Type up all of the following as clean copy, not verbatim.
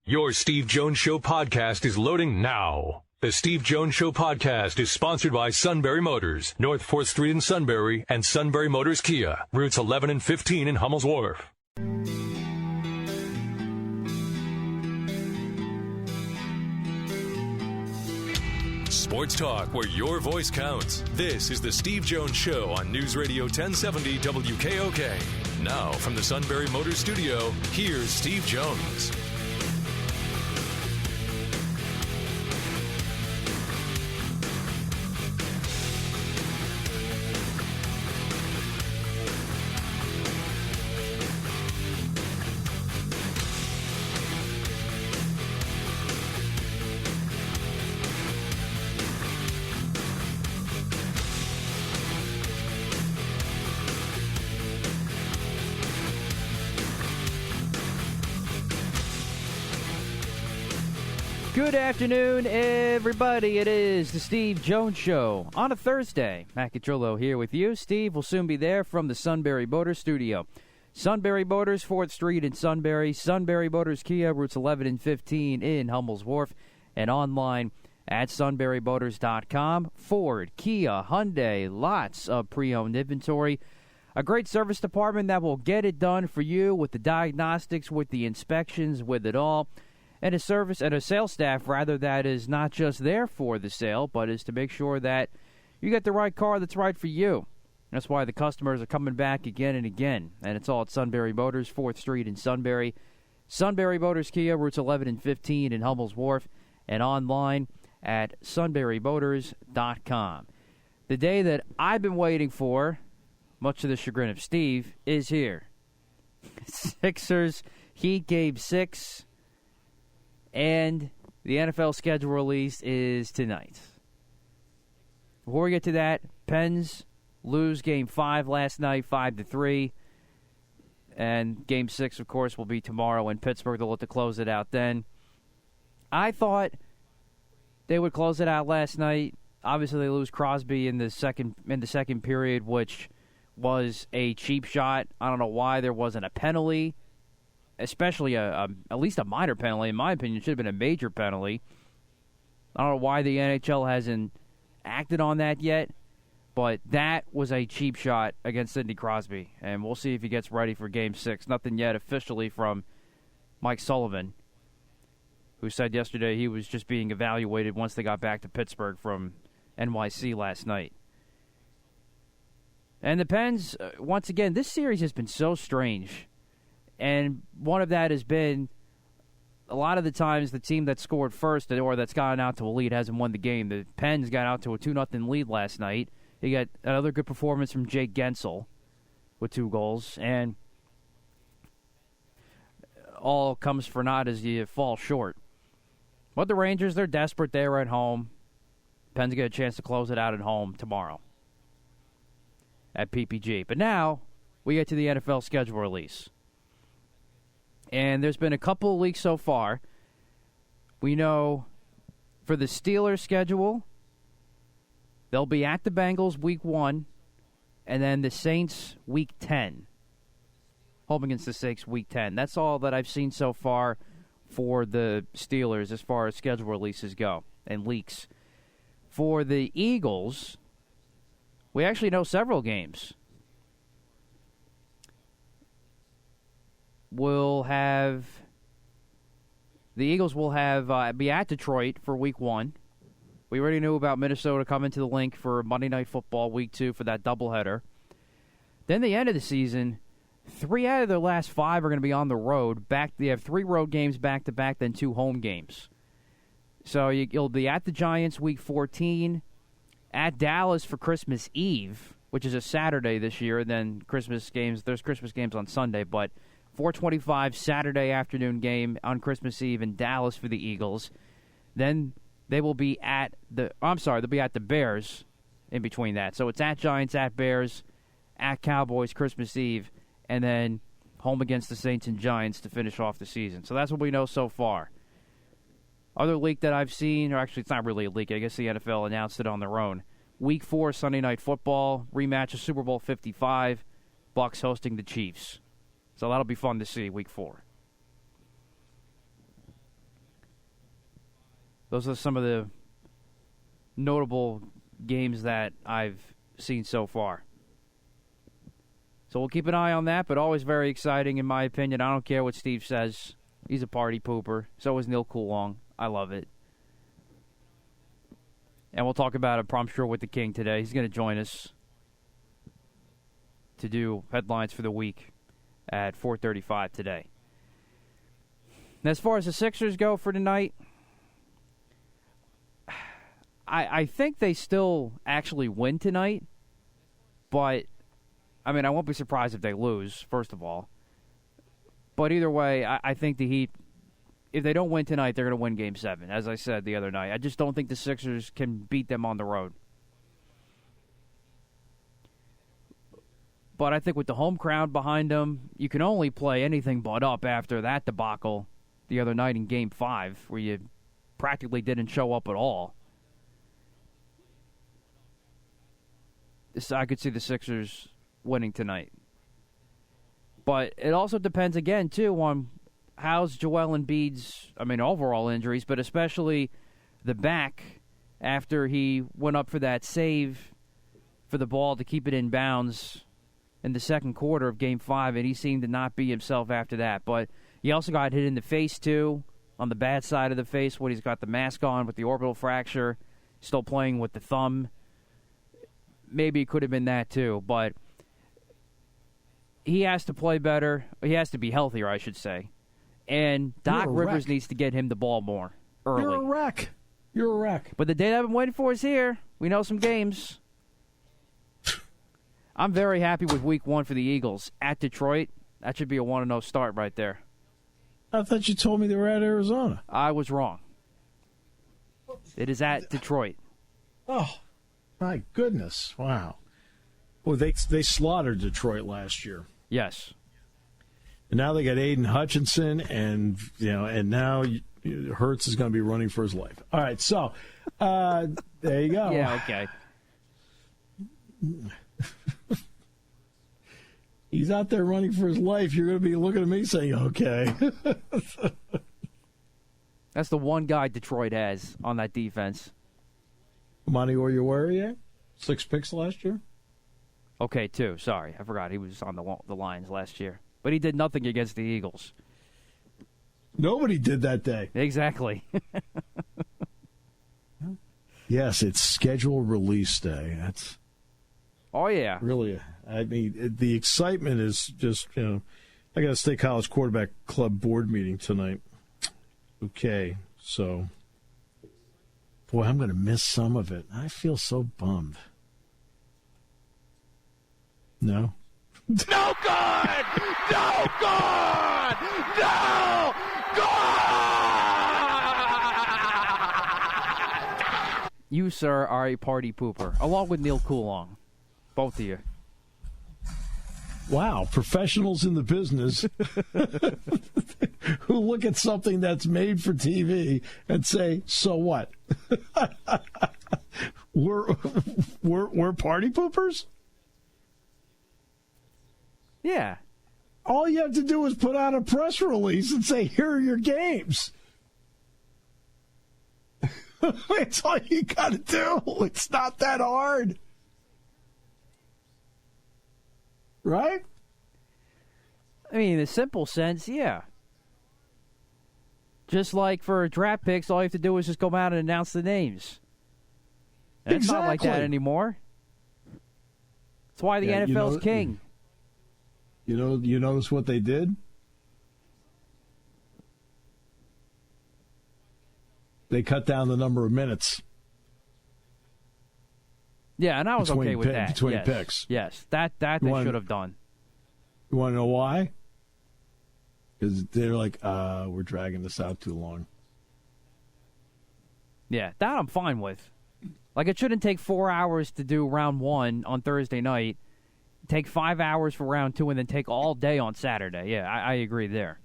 Your Steve Jones Show podcast is loading now. The Steve Jones Show podcast is sponsored by Sunbury Motors, North 4th Street in Sunbury, and Sunbury Motors Kia, routes 11 and 15 in Hummel's Wharf. Sports talk where your voice counts. This is the Steve Jones Show on News Radio 1070 WKOK. Now from the Sunbury Motors Studio, here's Steve Jones. Good afternoon, everybody. It is the Steve Jones Show on a Thursday. Matt Catrillo here with you. Steve will soon be there from the Sunbury Motors Studio. Sunbury Motors, 4th Street in Sunbury. Sunbury Motors Kia, routes 11 and 15 in Hummel's Wharf. And online at sunburymotors.com. Ford, Kia, Hyundai, lots of pre-owned inventory. A great service department that will get it done for you with the diagnostics, with the inspections, with it all. And a service and a sales staff, rather, that is not just there for the sale, but is to make sure that you get the right car that's right for you. That's why the customers are coming back again and again. And it's all at Sunbury Motors, 4th Street in Sunbury. Sunbury Motors Kia, routes 11 and 15 in Hummel's Wharf. And online at sunburymotors.com. The day that I've been waiting for, much to the chagrin of Steve, is here. Sixers Heat Game 6. And the NFL schedule release is tonight. Before we get to that, Pens lose Game 5 last night, 5-3. And Game 6, of course, will be tomorrow in Pittsburgh. They'll look to close it out then. I thought they would close it out last night. Obviously, they lose Crosby in the second period, which was a cheap shot. I don't know why there wasn't a penalty. Especially at least a minor penalty, in my opinion. It should have been a major penalty. I don't know why the NHL hasn't acted on that yet, but that was a cheap shot against Sidney Crosby, and we'll see if he gets ready for Game 6. Nothing yet officially from Mike Sullivan, who said yesterday he was just being evaluated once they got back to Pittsburgh from NYC last night. And the Pens, once again, this series has been so strange. And one of that has been a lot of the times the team that scored first or that's gotten out to a lead hasn't won the game. The Pens got out to a 2-0 lead last night. You got another good performance from Jake Gensel with 2 goals. And all comes for naught as you fall short. But the Rangers, they're desperate. They're at home. Pens get a chance to close it out at home tomorrow at PPG. But now we get to the NFL schedule release. And there's been a couple of leaks so far. We know for the Steelers' schedule, they'll be at the Bengals week 1, and then the Saints week 10. Home against the Saints week 10. That's all that I've seen so far for the Steelers as far as schedule releases go and leaks. For the Eagles, we actually know several games. The Eagles will be at Detroit for week 1. We already knew about Minnesota coming to the link for Monday Night Football week 2 for that doubleheader. Then the end of the season, 3 out of their last 5 are going to be on the road. They have 3 road games back-to-back, then 2 home games. So you'll be at the Giants week 14, at Dallas for Christmas Eve, which is a Saturday this year, and then Christmas games. There's Christmas games on Sunday, but 4:25 Saturday afternoon game on Christmas Eve in Dallas for the Eagles. Then they will be they'll be at the Bears in between that. So it's at Giants, at Bears, at Cowboys Christmas Eve, and then home against the Saints and Giants to finish off the season. So that's what we know so far. Other leak that I've seen, or actually it's not really a leak, I guess the NFL announced it on their own. Week 4 Sunday Night Football, rematch of Super Bowl 55, Bucs hosting the Chiefs. So that'll be fun to see, Week 4. those are some of the notable games that I've seen so far. So we'll keep an eye on that, but always very exciting in my opinion. I don't care what Steve says. He's a party pooper. So is Neil Coulong. I love it. And we'll talk about it, I'm sure, with the King today. He's going to join us to do headlines for the week at 4:35 today. And as far as the Sixers go for tonight, I think they still actually win tonight, but, I mean, I won't be surprised if they lose, first of all. But either way, I think the Heat, if they don't win tonight, they're going to win Game 7, as I said the other night. I just don't think the Sixers can beat them on the road. But I think with the home crowd behind them, you can only play anything but up after that debacle the other night in Game 5, where you practically didn't show up at all. I could see the Sixers winning tonight. But it also depends, again, too, on how's Joel Embiid's, overall injuries, but especially the back after he went up for that save for the ball to keep it in bounds in the second quarter of Game 5, and he seemed to not be himself after that. But he also got hit in the face, too, on the bad side of the face when he's got the mask on with the orbital fracture, still playing with the thumb. Maybe it could have been that, too, but he has to play better. He has to be healthier, I should say. And Doc Rivers needs to get him the ball more early. You're a wreck. You're a wreck. But the date I've been waiting for is here. We know some games. I'm very happy with Week 1 for the Eagles. At Detroit, that should be a 1-0 start right there. I thought you told me they were at Arizona. I was wrong. It is at Detroit. Oh, my goodness. Wow. Well, they slaughtered Detroit last year. Yes. And now they got Aiden Hutchinson, and now Hurts is going to be running for his life. All right, so there you go. Yeah, okay. He's out there running for his life. You're going to be looking at me saying, okay. That's the one guy Detroit has on that defense. Monty Oruwariye, 6 picks last year. Okay, 2. Sorry, I forgot he was on the Lions last year. But he did nothing against the Eagles. Nobody did that day. Exactly. Yes, it's scheduled release day. That's oh, yeah. Really, the excitement is just, I got a State College Quarterback Club board meeting tonight. Okay, so, boy, I'm going to miss some of it. I feel so bummed. No? No good! No good! No good! You, sir, are a party pooper, along with Neil Coulong. Both of you. Wow, professionals in the business who look at something that's made for TV and say, so what? We're party poopers? Yeah. All you have to do is put out a press release and say, here are your games. That's all you got to do. It's not that hard. Right? I mean, in a simple sense, yeah. Just like for draft picks, all you have to do is just go out and announce the names. And it's not like that anymore. That's why the NFL's king. You notice what they did? They cut down the number of minutes. Yeah, and I was okay with that. Between picks. Yes, that they should have done. You want to know why? Because they're like, we're dragging this out too long. Yeah, that I'm fine with. Like, it shouldn't take 4 hours to do round 1 on Thursday night, take 5 hours for round 2, and then take all day on Saturday. Yeah, I agree there.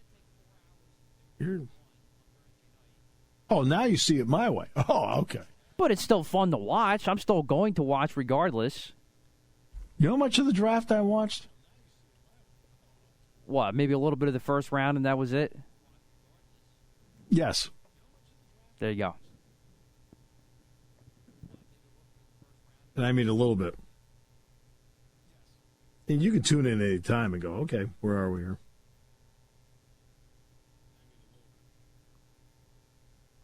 Oh, now you see it my way. Oh, okay. But it's still fun to watch. I'm still going to watch regardless. You know how much of the draft I watched? What, maybe a little bit of the first round and that was it? Yes. There you go. And I mean a little bit. And you can tune in any time and go, okay, where are we here?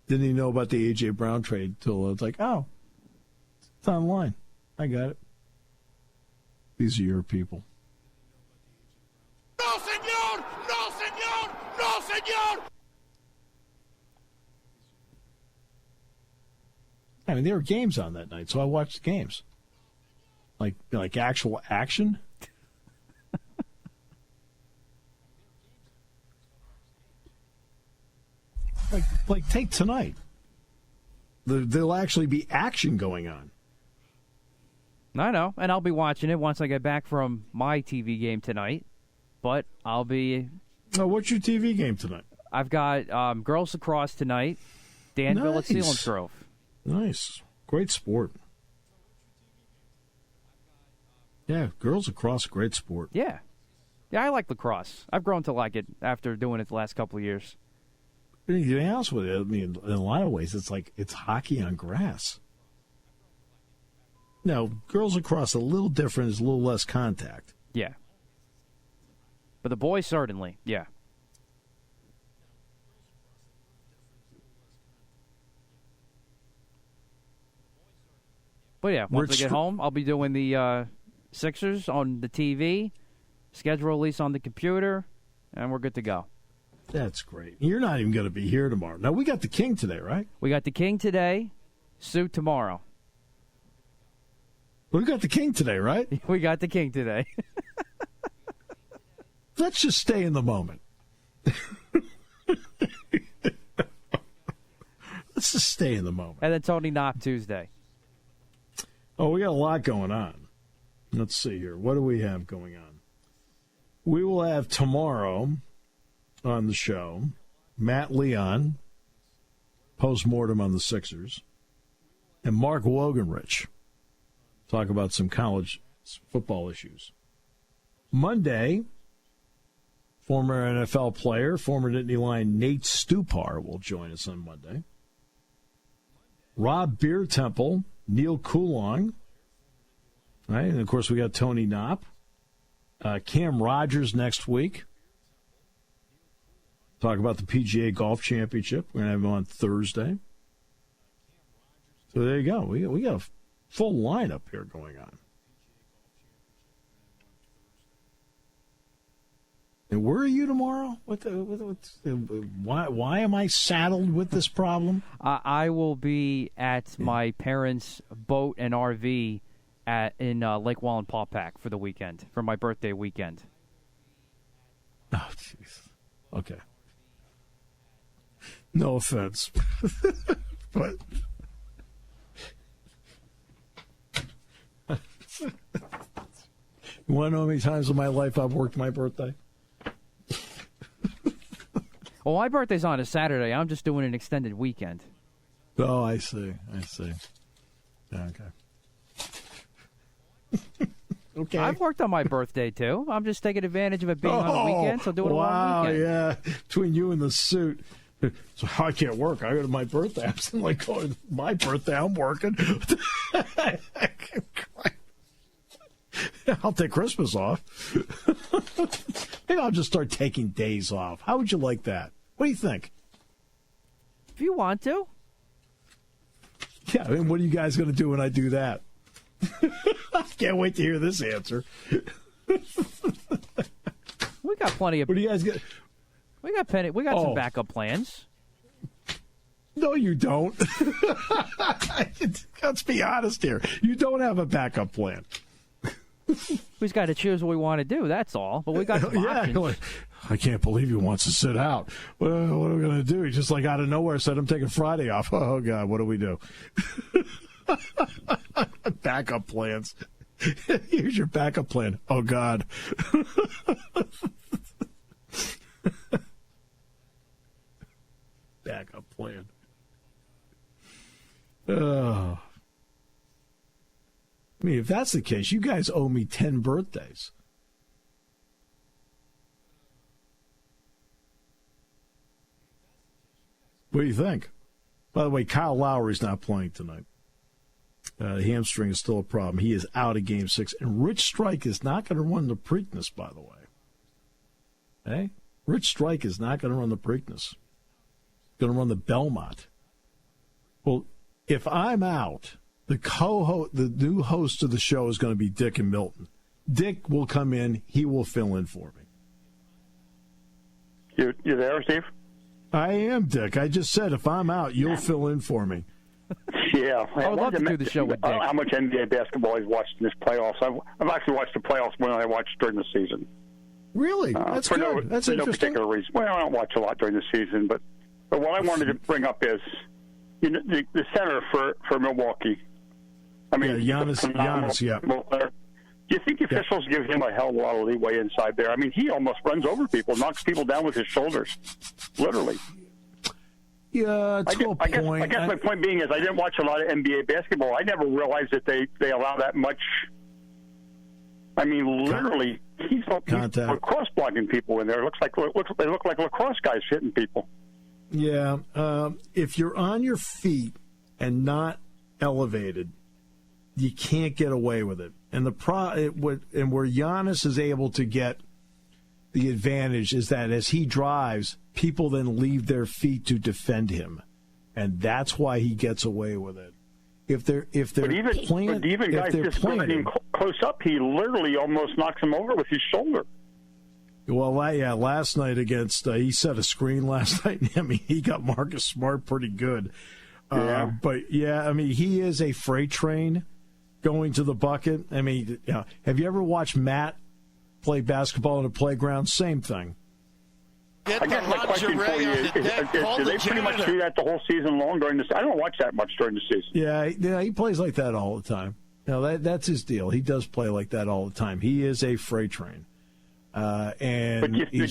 Didn't even know about the A.J. Brown trade till it's like, oh, it's online. I got it. These are your people. No, senor! No, senor! No, senor! I mean, there were games on that night, so I watched the games. Like actual action. like take tonight. There'll actually be action going on. I know, and I'll be watching it once I get back from my TV game tonight. But I'll be... Oh, what's your TV game tonight? I've got girls lacrosse tonight, Danville at Selinsgrove. Nice. Great sport. Yeah, girls lacrosse, great sport. Yeah. Yeah, I like lacrosse. I've grown to like it after doing it the last couple of years. To be honest with you, I mean, in a lot of ways, it's hockey on grass. Now, girls lacrosse a little different, is a little less contact. Yeah. But the boys certainly, yeah. But yeah, once I get home, I'll be doing the Sixers on the TV, schedule release on the computer, and we're good to go. That's great. You're not even going to be here tomorrow. Now, we got the King today, right? We got the King today, Suit tomorrow. We got the King today, right? We got the King today. Let's just stay in the moment. Let's just stay in the moment. And then Tony Knopp Tuesday. Oh, we got a lot going on. Let's see here. What do we have going on? We will have tomorrow on the show Matt Leon, post-mortem on the Sixers, and Mark Wogenrich talk about some college football issues. Monday, former NFL player, former Nittany Lion Nate Stupar will join us on Monday. Rob Beer Temple, Neil Coulong, right? And, of course, we got Tony Knopp. Cam Rogers next week. Talk about the PGA Golf Championship. We're going to have him on Thursday. So there you go. We got a full lineup here going on. And where are you tomorrow? Why am I saddled with this problem? I will be at my parents' boat and RV in Lake Wallenpaupack for the weekend, for my birthday weekend. Oh, jeez. Okay. No offense. But... You want to know how many times in my life I've worked my birthday? Well, my birthday's on a Saturday. I'm just doing an extended weekend. Oh, I see. Okay. Okay. I've worked on my birthday, too. I'm just taking advantage of it being on the weekend, so doing a long weekend. Yeah. Between you and the suit. So I can't work. I go to my birthday. I'm like, going, my birthday, I'm working. I'll take Christmas off. Maybe I'll just start taking days off. How would you like that? What do you think? If you want to. Yeah, I mean, what are you guys going to do when I do that? I can't wait to hear this answer. We got plenty of... What do you guys get? We got some backup plans. No, you don't. Let's be honest here. You don't have a backup plan. We just got to choose what we want to do, that's all. But we got some options. Like, I can't believe he wants to sit out. Well, what are we going to do? He just like out of nowhere said, I'm taking Friday off. Oh, God, what do we do? Backup plans. Here's your backup plan. Oh, God. Backup plan. Oh. I mean, if that's the case, you guys owe me 10 birthdays. What do you think? By the way, Kyle Lowry's not playing tonight. Hamstring is still a problem. He is out of Game 6. And Rich Strike is not going to run the Preakness, by the way. Hey? Rich Strike is not going to run the Preakness. He's going to run the Belmont. Well, if I'm out, the new host of the show is going to be Dick and Milton. Dick will come in. He will fill in for me. You there, Steve? I am, Dick. I just said if I'm out, you'll fill in for me. Yeah. I would love to do the show with Dick. I don't know how much NBA basketball he's watched in this playoffs. I've actually watched the playoffs more than I watched during the season. Really? That's good. That's for interesting. No particular reason. Well, I don't watch a lot during the season, but what I wanted to bring up is the center for Milwaukee. I mean, Giannis, yeah. Do you think the officials give him a hell of a lot of leeway inside there? I mean, he almost runs over people, knocks people down with his shoulders, literally. Yeah, to a point. I guess my point being is I didn't watch a lot of NBA basketball. I never realized that they allow that much. I mean, literally, he's lacrosse blocking people in there. It they look like lacrosse guys hitting people. Yeah, if you're on your feet and not elevated, you can't get away with it. And where Giannis is able to get the advantage is that as he drives, people then leave their feet to defend him, and that's why he gets away with it. If they're even guys just getting close up, he literally almost knocks him over with his shoulder. Well, last night against he set a screen last night. I mean, he got Marcus Smart pretty good. Yeah. But yeah, I mean, he is a freight train going to the bucket. I mean, have you ever watched Matt play basketball in a playground? Same thing. I guess my question for you is do they pretty much do that the whole season long during this? I don't watch that much during the season. Yeah, he plays like that all the time. That's his deal. He does play like that all the time. He is a freight train. And but do you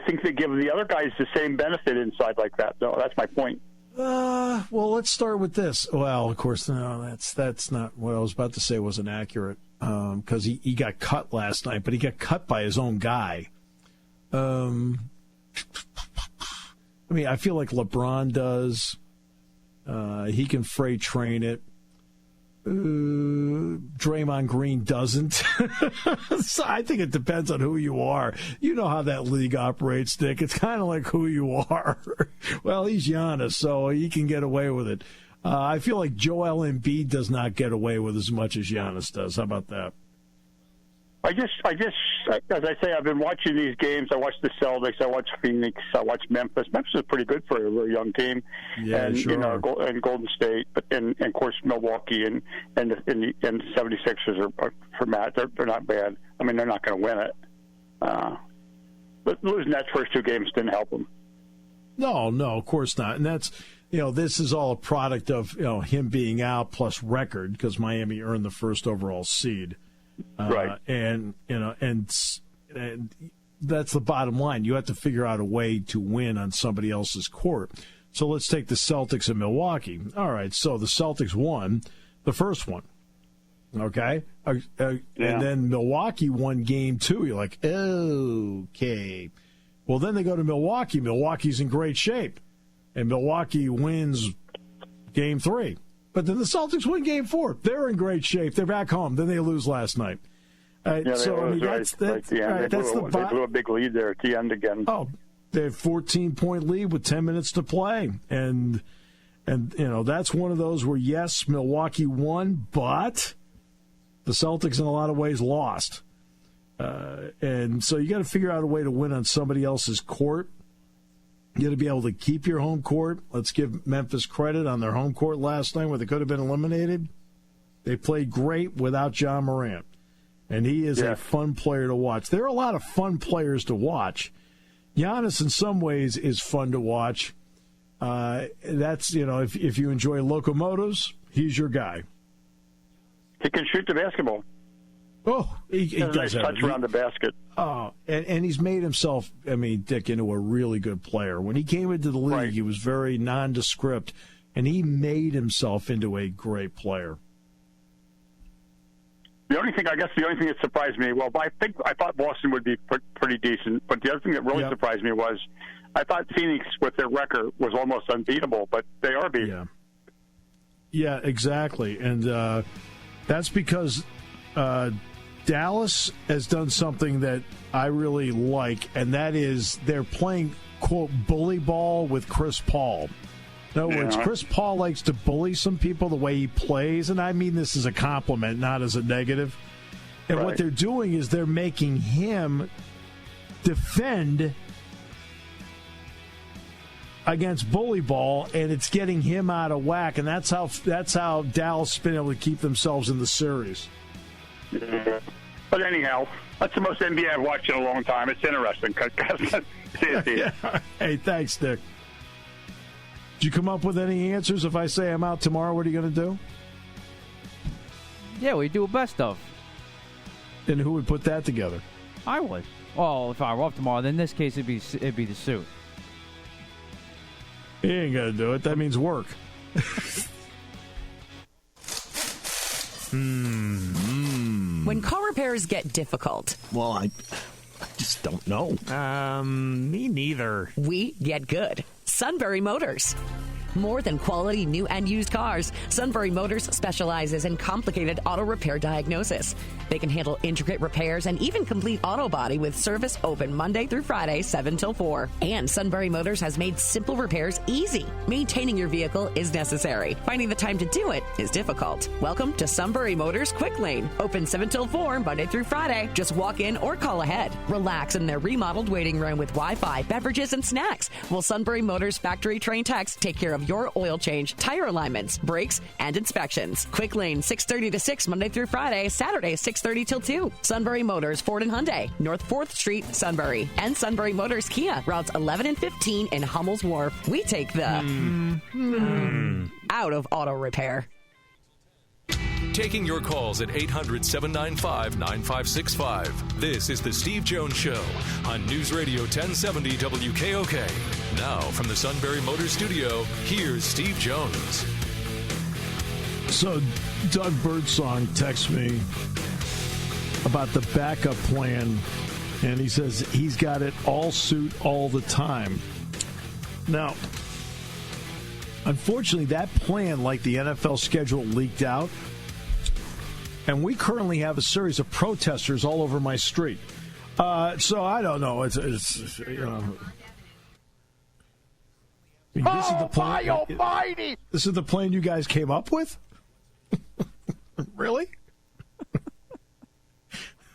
think they give the other guys the same benefit inside like that, though? That's my point. Well, let's start with this. Well, of course, no, that's not what I was about to say wasn't accurate because he got cut last night, but he got cut by his own guy. I mean, I feel like LeBron does. He can freight train it. Draymond Green doesn't. So I think it depends on who you are. You know how that league operates, Dick. It's kind of like who you are. Well, he's Giannis, so he can get away with it. I feel like Joel Embiid does not get away with as much as Giannis does. How about that? I just, as I say, I've been watching these games. I watch the Celtics. I watch Phoenix. I watch Memphis. Memphis is pretty good for a very young team. Yeah, and, sure. And Golden State, but and of course Milwaukee and the 76ers are for Matt. They're not bad. I mean, they're not going to win it. But losing that first two games didn't help them. No, of course not. And that's, this is all a product of him being out plus record because Miami earned the first overall seed. Right. And that's the bottom line. You have to figure out a way to win on somebody else's court. So let's take the Celtics and Milwaukee. All right, so the Celtics won the first one. Okay? And then Milwaukee won game 2. You're like, okay. Well, then they go to Milwaukee. Milwaukee's in great shape. And Milwaukee wins game 3. But then the Celtics win game 4. They're in great shape. They're back home. Then they lose last night. That's the blew a big lead there at the end again. Oh, they have 14-point lead with 10 minutes to play. And that's one of those where, yes, Milwaukee won, but the Celtics in a lot of ways lost. And so you got to figure out a way to win on somebody else's court. You got to be able to keep your home court. Let's give Memphis credit on their home court last night where they could have been eliminated. They played great without John Morant, and he is a fun player to watch. There are a lot of fun players to watch. Giannis, in some ways, is fun to watch. That's, if you enjoy locomotives, he's your guy. He can shoot the basketball. Oh, he does have touch around the basket. Oh, and he's made himself, Dick, into a really good player. When he came into the league, He was very nondescript, and he made himself into a great player. The only thing that surprised me, I thought Boston would be pretty decent, but the other thing that really surprised me was I thought Phoenix, with their record, was almost unbeatable, but they are beaten. Yeah, exactly. And that's because Dallas has done something that I really like, and that is they're playing, quote, bully ball with Chris Paul. In other words, Chris Paul likes to bully some people the way he plays, and I mean this as a compliment, not as a negative. And what they're doing is they're making him defend against bully ball, and it's getting him out of whack, and that's how Dallas has been able to keep themselves in the series. Yeah. But anyhow, that's the most NBA I've watched in a long time. It's interesting. Yeah. Hey, thanks, Dick. Did you come up with any answers? If I say I'm out tomorrow, what are you going to do? Yeah, we do a best of. And who would put that together? I would. Well, if I were off tomorrow, then in this case it'd be the suit. He ain't going to do it. That means work. When car repairs get difficult. Well, I just don't know. Me neither. We get good. Sunbury Motors. More than quality new and used cars, Sunbury Motors specializes in complicated auto repair diagnosis. They can handle intricate repairs and even complete auto body with service open Monday through Friday, 7 till 4. And Sunbury Motors has made simple repairs easy. Maintaining your vehicle is necessary. Finding the time to do it is difficult. Welcome to Sunbury Motors Quick Lane. Open 7 till 4, Monday through Friday. Just walk in or call ahead. Relax in their remodeled waiting room with Wi-Fi, beverages, and snacks. While Sunbury Motors factory trained techs take care of your oil change, tire alignments, brakes, and inspections. Quick Lane, 6:30 to 6, Monday through Friday, Saturday, 6:30 till 2. Sunbury Motors, Ford and Hyundai, North 4th Street, Sunbury. And Sunbury Motors Kia, routes 11 and 15 in Hummel's Wharf. We take the out of auto repair. Taking your calls at 800-795-9565. This is the Steve Jones Show on News Radio 1070 WKOK. Now, from the Sunbury Motors Studio, here's Steve Jones. So, Doug Birdsong texts me about the backup plan, and he says he's got it all suit all the time. Now, unfortunately, that plan, like the NFL schedule, leaked out. And we currently have a series of protesters all over my street. So I don't know. It's you know. I mean, this is the plan. Almighty! This is the plan you guys came up with? Really?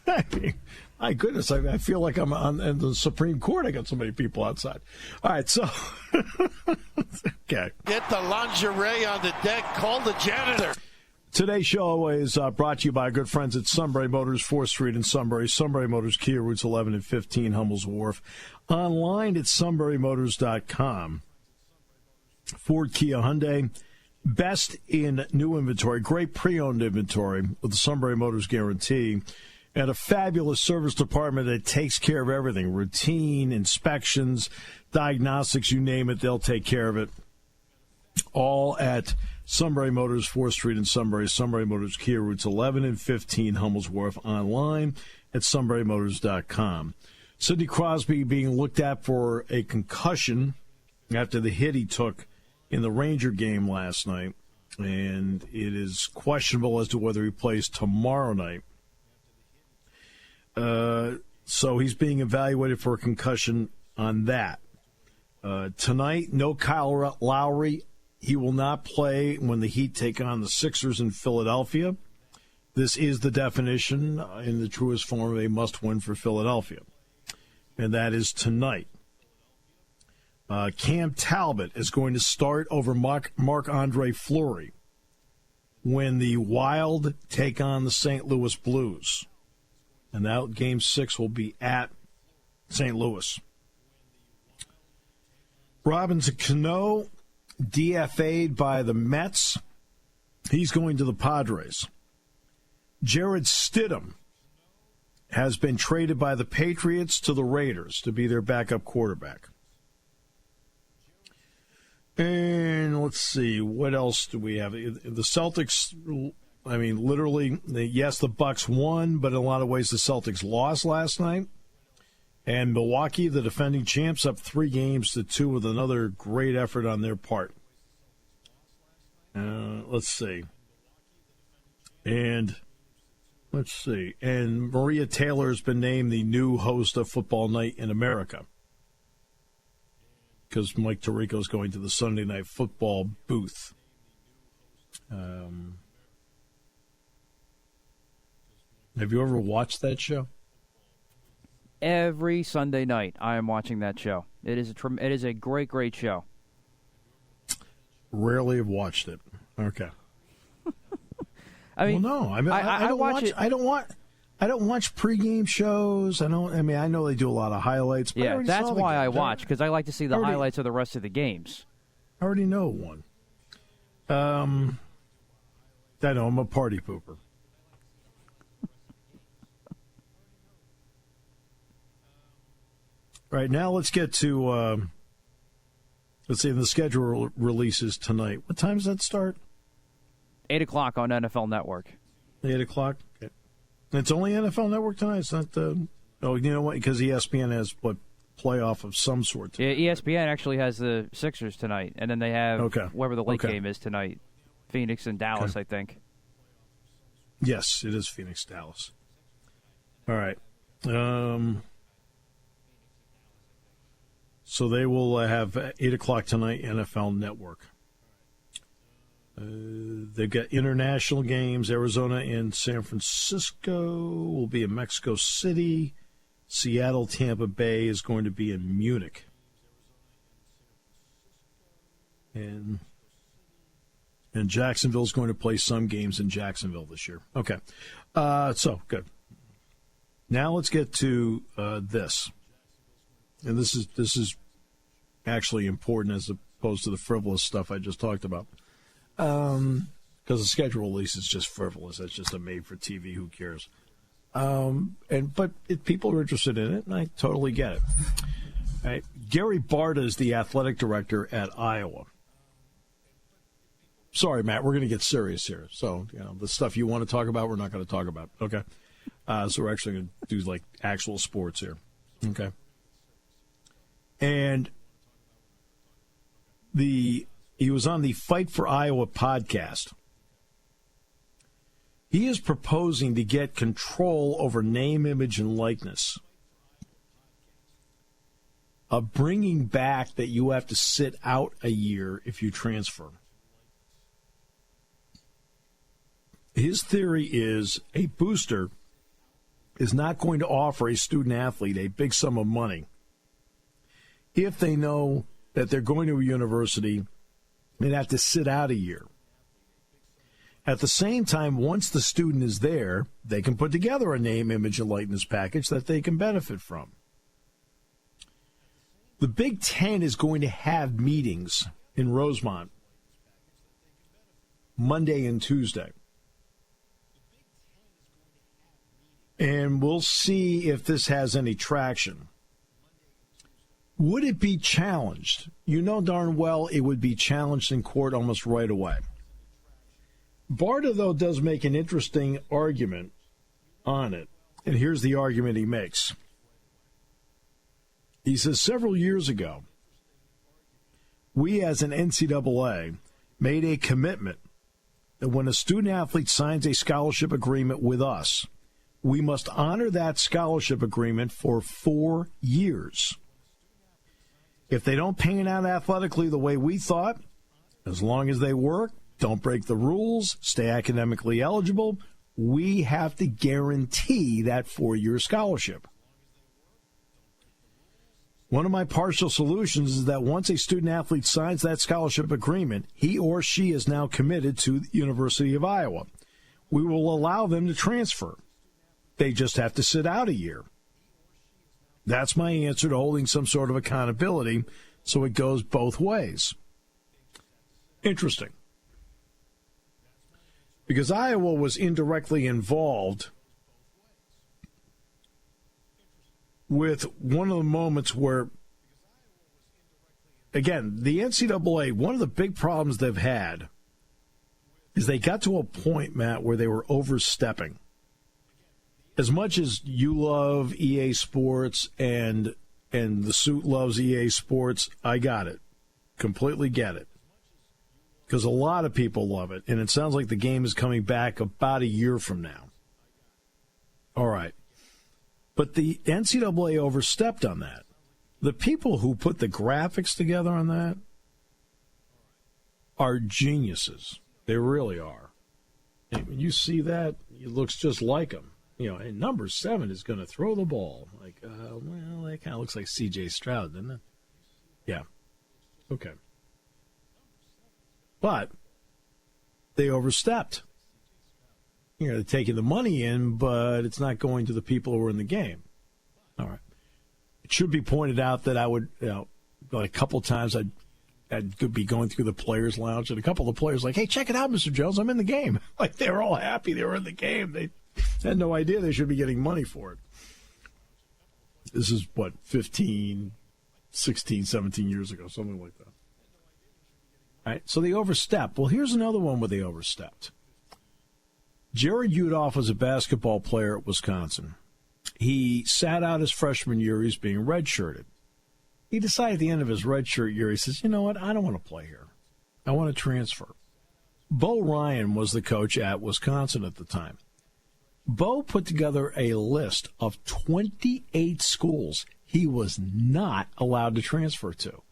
I mean, my goodness, I feel like I'm in the Supreme Court. I got so many people outside. All right, so okay. Get the lingerie on the deck. Call the janitor. Today's show is brought to you by our good friends at Sunbury Motors, 4th Street in Sunbury. Sunbury Motors, Kia, routes 11 and 15, Hummel's Wharf. Online at sunburymotors.com. Ford, Kia, Hyundai. Best in new inventory. Great pre-owned inventory with the Sunbury Motors guarantee. And a fabulous service department that takes care of everything. Routine, inspections, diagnostics, you name it, they'll take care of it. All at Sunbury Motors, 4th Street in Sunbury. Sunbury Motors, Kia, routes 11 and 15, Hummel's Wharf. Online at sunburymotors.com. Sidney Crosby being looked at for a concussion after the hit he took in the Ranger game last night. And it is questionable as to whether he plays tomorrow night. So he's being evaluated for a concussion on that. Tonight, no Kyle Lowry. He will not play when the Heat take on the Sixers in Philadelphia. This is the definition in the truest form of a must-win for Philadelphia. And that is tonight. Cam Talbot is going to start over Marc-Andre Fleury when the Wild take on the St. Louis Blues. And that Game 6 will be at St. Louis. Robinson Cano, DFA'd by the Mets. He's going to the Padres. Jared Stidham has been traded by the Patriots to the Raiders to be their backup quarterback. And let's see, what else do we have? The Celtics, I mean, literally, yes, the Bucks won, but in a lot of ways the Celtics lost last night. And Milwaukee, the defending champs, up 3-2 with another great effort on their part. Let's see. And Maria Taylor has been named the new host of Football Night in America because Mike Tirico is going to the Sunday Night Football booth. Have you ever watched that show? Every Sunday night, I am watching that show. It is a great, great show. Rarely have watched it. Okay. I mean, well, no. I mean, I don't watch it. I don't watch pregame shows. I know they do a lot of highlights. But yeah, that's why I watch, because I like to see the highlights of the rest of the games. I already know one. I know I'm a party pooper. Right, now let's get to, let's see, the schedule releases tonight. What time does that start? 8 o'clock on NFL Network. 8 o'clock? Okay. It's only NFL Network tonight? It's not, you know what, because ESPN has, playoff of some sort tonight. Yeah, ESPN actually has the Sixers tonight, and then they have whoever the late game is tonight. Phoenix and Dallas, I think. Yes, it is Phoenix-Dallas. All right. So they will have 8 o'clock tonight, NFL Network. They've got international games. Arizona and San Francisco will be in Mexico City. Seattle, Tampa Bay is going to be in Munich. And Jacksonville is going to play some games in Jacksonville this year. Okay. So, good. Now let's get to this. And this is actually important as opposed to the frivolous stuff I just talked about. Because the schedule release is just frivolous. That's just a made-for-TV. Who cares? But if people are interested in it, and I totally get it. All right. Gary Barta is the athletic director at Iowa. Sorry, Matt, we're going to get serious here. So, the stuff you want to talk about, we're not going to talk about. Okay. So we're actually going to do, actual sports here. Okay. And he was on the Fight for Iowa podcast. He is proposing to get control over name, image, and likeness. Of bringing back that you have to sit out a year if you transfer. His theory is a booster is not going to offer a student athlete a big sum of money if they know that they're going to a university and have to sit out a year. At the same time, once the student is there, they can put together a name, image, and likeness package that they can benefit from. The Big Ten is going to have meetings in Rosemont Monday and Tuesday. And we'll see if this has any traction. Would it be challenged? You know darn well it would be challenged in court almost right away. Barta, though, does make an interesting argument on it. And here's the argument he makes. He says, several years ago, we as an NCAA made a commitment that when a student-athlete signs a scholarship agreement with us, we must honor that scholarship agreement for 4 years. If they don't pan out athletically the way we thought, as long as they work, don't break the rules, stay academically eligible, we have to guarantee that 4-year scholarship. One of my partial solutions is that once a student-athlete signs that scholarship agreement, he or she is now committed to the University of Iowa. We will allow them to transfer. They just have to sit out a year. That's my answer to holding some sort of accountability, so it goes both ways. Interesting. Because Iowa was indirectly involved with one of the moments where, again, the NCAA, one of the big problems they've had is they got to a point, Matt, where they were overstepping. As much as you love EA Sports and the suit loves EA Sports, I got it. Completely get it. because a lot of people love it, and it sounds like the game is coming back about a year from now. All right. But the NCAA overstepped on that. The people who put the graphics together on that are geniuses. They really are. And when you see that, it looks just like them. And number 7 is going to throw the ball. Like, well, that kind of looks like C.J. Stroud, doesn't it? Yeah. Okay. But they overstepped. They're taking the money in, but it's not going to the people who are in the game. All right. It should be pointed out that I would, a couple times I'd be going through the players' lounge, and a couple of the players like, hey, check it out, Mr. Jones, I'm in the game. Like, they were all happy they were in the game. They had no idea they should be getting money for it. This is, 15, 16, 17 years ago, something like that. All right, so they overstepped. Well, here's another one where they overstepped. Jared Udoff was a basketball player at Wisconsin. He sat out his freshman year. He's being redshirted. He decided at the end of his redshirt year, he says, you know what, I don't want to play here. I want to transfer. Bo Ryan was the coach at Wisconsin at the time. Bo put together a list of 28 schools he was not allowed to transfer to.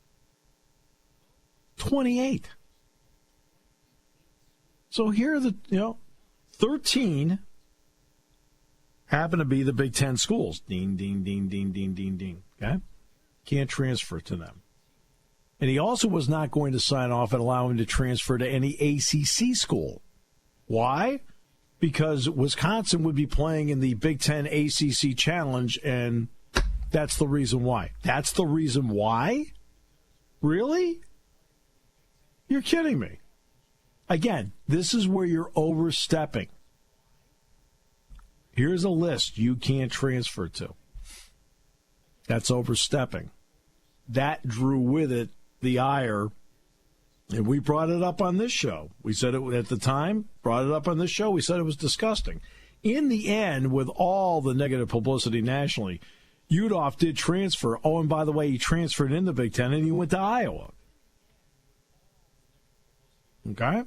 28. So here are the, 13 happen to be the Big Ten schools. Ding, ding, ding, ding, ding, ding, ding. Okay? Can't transfer to them. And he also was not going to sign off and allow him to transfer to any ACC school. Why? Because Wisconsin would be playing in the Big Ten ACC Challenge, and that's the reason why. That's the reason why? Really? You're kidding me. Again, this is where you're overstepping. Here's a list you can't transfer to. That's overstepping. That drew with it the ire, and we brought it up on this show. We said it at the time, brought it up on this show. We said it was disgusting. In the end, with all the negative publicity nationally, Udoff did transfer. Oh, and by the way, he transferred in the Big Ten, and he went to Iowa. Okay?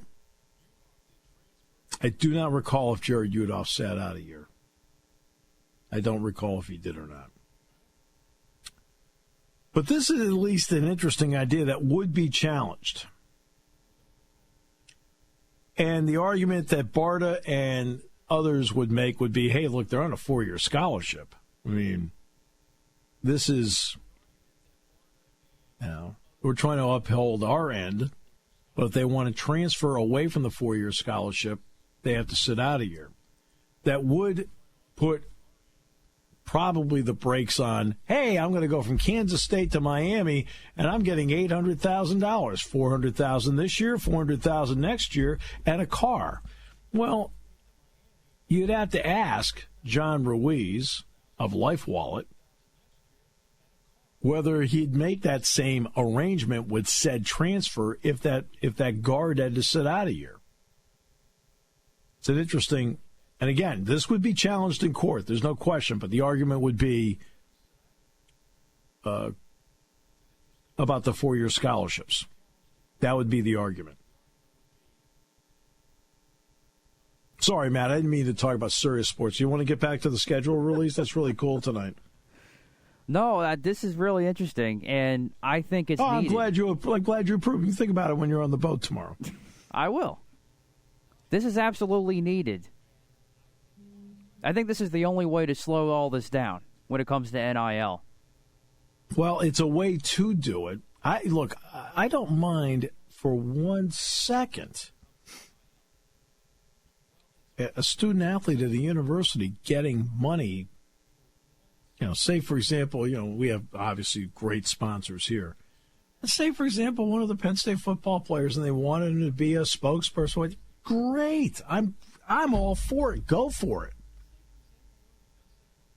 I do not recall if Jared Udoff sat out a year. I don't recall if he did or not. But this is at least an interesting idea that would be challenged. And the argument that Barta and others would make would be, hey, look, they're on a 4-year scholarship. I mean, this is, we're trying to uphold our end, but if they want to transfer away from the 4-year scholarship, they have to sit out a year. That would put probably the brakes on, hey, I'm going to go from Kansas State to Miami, and I'm getting $800,000, $400,000 this year, $400,000 next year, and a car. Well, you'd have to ask John Ruiz of LifeWallet whether he'd make that same arrangement with said transfer if that guard had to sit out a year. It's an interesting. And again, this would be challenged in court. There's no question. But the argument would be about the 4-year scholarships. That would be the argument. Sorry, Matt. I didn't mean to talk about serious sports. You want to get back to the schedule release? That's really cool tonight. No, this is really interesting, and I think it's needed. I'm glad you approved. You think about it when you're on the boat tomorrow. I will. This is absolutely needed. I think this is the only way to slow all this down when it comes to NIL. Well, it's a way to do it. I don't mind for 1 second a student athlete at a university getting money. Say, for example, we have obviously great sponsors here. Say, for example, one of the Penn State football players, and they wanted him to be a spokesperson. Great. I'm all for it. Go for it.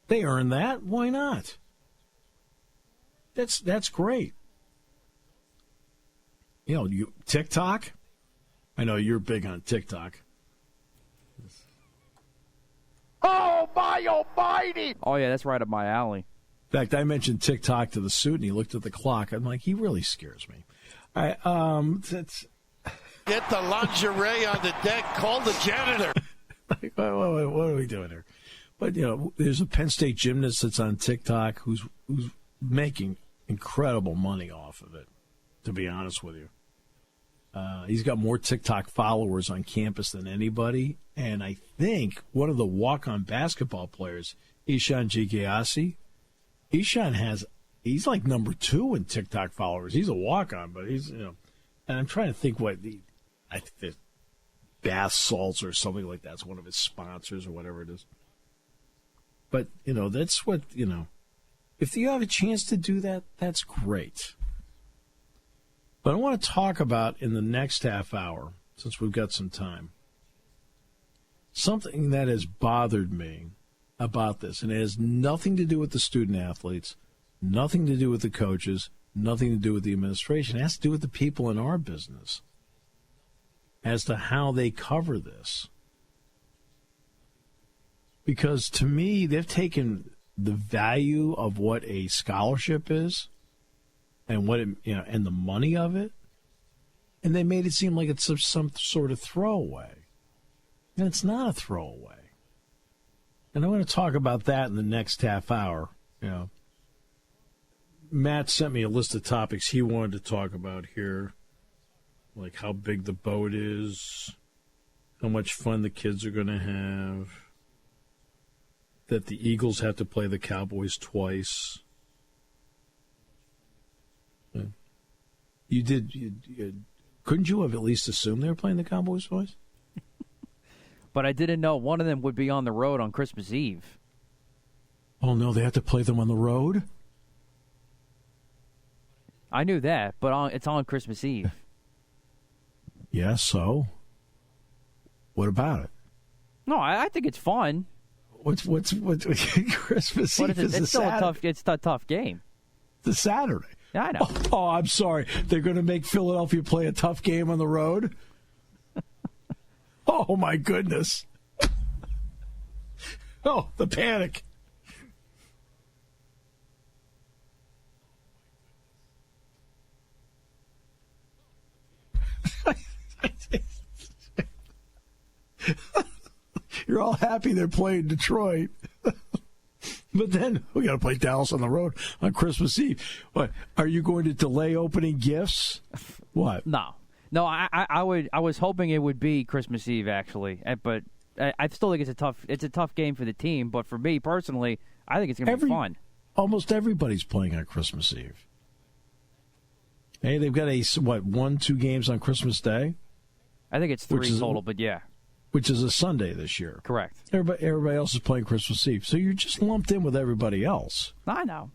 They earn that. Why not? That's great. TikTok. I know you're big on TikTok. Oh, my almighty! Oh, yeah, that's right up my alley. In fact, I mentioned TikTok to the student. He looked at the clock. I'm like, he really scares me. All right, Get the lingerie on the deck. Call the janitor. What are we doing here? But, there's a Penn State gymnast that's on TikTok who's making incredible money off of it, to be honest with you. He's got more TikTok followers on campus than anybody. And I think one of the walk-on basketball players, Ishan Jigayasi, he's like number 2 in TikTok followers. He's a walk-on, but he's, and I'm trying to think I think the bath salts or something like that's one of his sponsors or whatever it is. But, that's what, if you have a chance to do that, that's great. But I want to talk about in the next half hour, since we've got some time, something that has bothered me about this, and it has nothing to do with the student athletes, nothing to do with the coaches, nothing to do with the administration. It has to do with the people in our business as to how they cover this. Because to me, they've taken the value of what a scholarship is and what it, and the money of it, and they made it seem like it's some sort of throwaway. And it's not a throwaway. And I want to talk about that in the next half hour. Matt sent me a list of topics he wanted to talk about here, like how big the boat is, how much fun the kids are going to have, that the Eagles have to play the Cowboys twice. Couldn't you have at least assumed they were playing the Cowboys twice? But I didn't know one of them would be on the road on Christmas Eve. Oh, no, they have to play them on the road? I knew that, but it's on Christmas Eve. Yeah, so? What about it? No, I think it's fun. What's Christmas Eve is it's still Saturday. It's a tough game. It's a Saturday. Yeah, I know. Oh, I'm sorry. They're going to make Philadelphia play a tough game on the road? Oh, my goodness. Oh, the panic. You're all happy they're playing Detroit. But then we got to play Dallas on the road on Christmas Eve. What? Are you going to delay opening gifts? What? No, I was hoping it would be Christmas Eve actually, but I still think it's a tough game for the team. But for me personally, I think it's going to be fun. Almost everybody's playing on Christmas Eve. Hey, they've got 1-2 games on Christmas Day? I think it's 3 total, but yeah. Which is a Sunday this year. Correct. Everybody else is playing Christmas Eve. So you're just lumped in with everybody else. I know.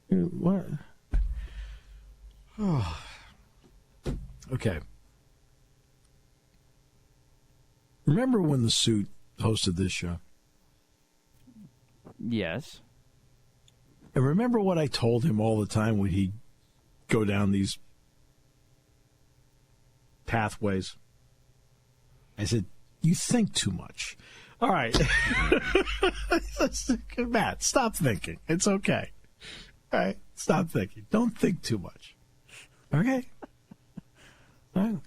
What? Oh. Okay. Remember when The Suit hosted this show? Yes. And remember what I told him all the time when he'd go down these pathways? I said, you think too much. All right. Matt, stop thinking. It's okay. All right. Stop thinking. Don't think too much. Okay? All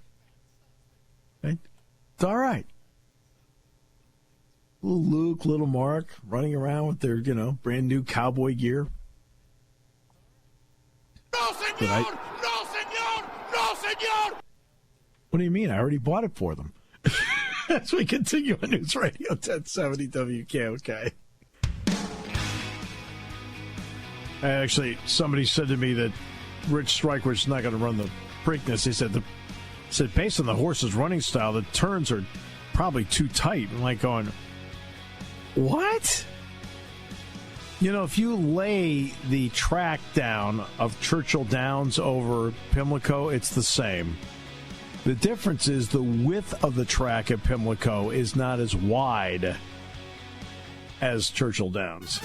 right. It's all right. Little Luke, little Mark running around with their, brand new cowboy gear. No, senor! No, senor! No, senor! What do you mean? I already bought it for them. As we continue on News Radio 1070 WKOK. Actually, somebody said to me that Rich Stryker's not going to run the Preakness. He said, based on the horse's running style, the turns are probably too tight. I'm like going, what? If you lay the track down of Churchill Downs over Pimlico, it's the same. The difference is the width of the track at Pimlico is not as wide as Churchill Downs.